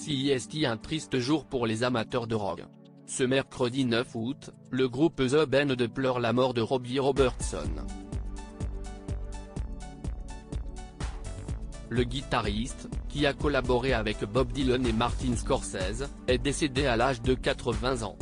CIST, un triste jour pour les amateurs de rock. Ce mercredi 9 août, le groupe The Band déplore la mort de Robbie Robertson. Le guitariste, qui a collaboré avec Bob Dylan et Martin Scorsese, est décédé à l'âge de 80 ans.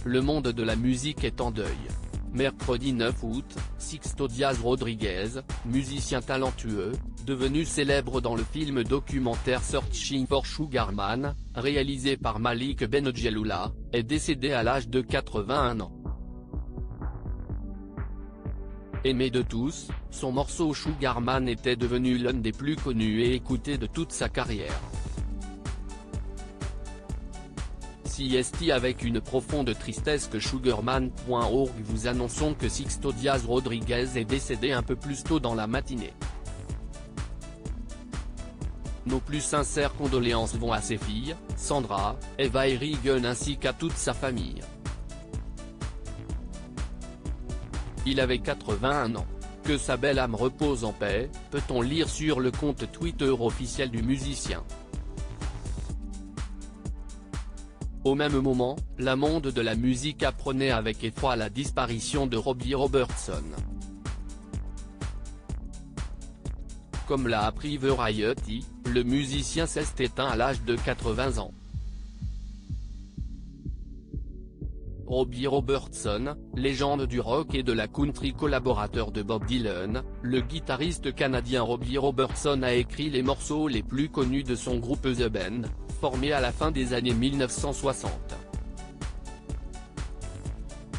Le monde de la musique est en deuil. Mercredi 9 août, Sixto Díaz Rodríguez, musicien talentueux, devenu célèbre dans le film documentaire Searching for Sugar Man, réalisé par Malik Benjelloula, est décédé à l'âge de 81 ans. Aimé de tous, son morceau Sugar Man était devenu l'un des plus connus et écoutés de toute sa carrière. CIST, avec une profonde tristesse que Sugarman.org vous annonçons que Sixto Díaz Rodríguez est décédé un peu plus tôt dans la matinée. Nos plus sincères condoléances vont à ses filles, Sandra, Eva et Regan ainsi qu'à toute sa famille. Il avait 81 ans. Que sa belle âme repose en paix, peut-on lire sur le compte Twitter officiel du musicien. Au même moment, le monde de la musique apprenait avec effroi la disparition de Robbie Robertson. Comme l'a appris Variety, le musicien s'est éteint à l'âge de 80 ans. Robbie Robertson, légende du rock et de la country, collaborateur de Bob Dylan, le guitariste canadien Robbie Robertson a écrit les morceaux les plus connus de son groupe The Band, formé à la fin des années 1960.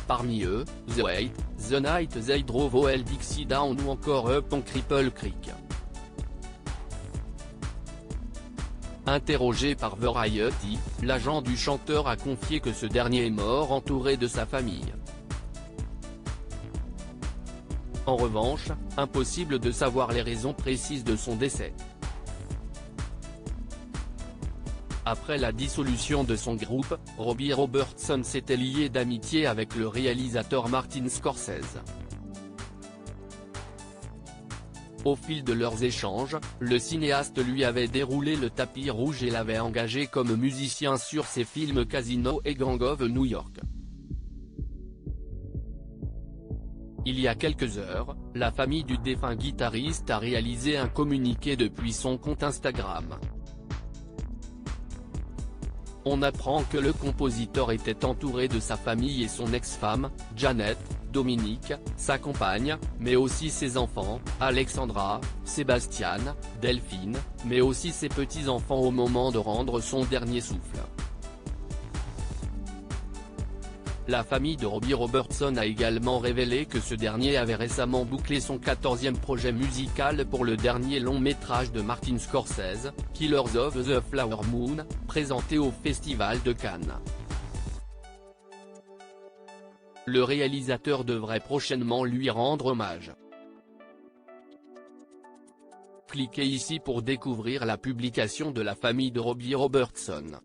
Parmi eux, The Wait, The Night They Drove Old Dixie Down ou encore Up on Cripple Creek. Interrogé par Variety, l'agent du chanteur a confié que ce dernier est mort entouré de sa famille. En revanche, impossible de savoir les raisons précises de son décès. Après la dissolution de son groupe, Robbie Robertson s'était lié d'amitié avec le réalisateur Martin Scorsese. Au fil de leurs échanges, le cinéaste lui avait déroulé le tapis rouge et l'avait engagé comme musicien sur ses films Casino et Gang of New York. Il y a quelques heures, la famille du défunt guitariste a réalisé un communiqué depuis son compte Instagram. On apprend que le compositeur était entouré de sa famille et son ex-femme, Janet, Dominique, sa compagne, mais aussi ses enfants, Alexandra, Sébastien, Delphine, mais aussi ses petits-enfants au moment de rendre son dernier souffle. La famille de Robbie Robertson a également révélé que ce dernier avait récemment bouclé son 14e projet musical pour le dernier long-métrage de Martin Scorsese, Killers of the Flower Moon, présenté au Festival de Cannes. Le réalisateur devrait prochainement lui rendre hommage. Cliquez ici pour découvrir la publication de la famille de Robbie Robertson.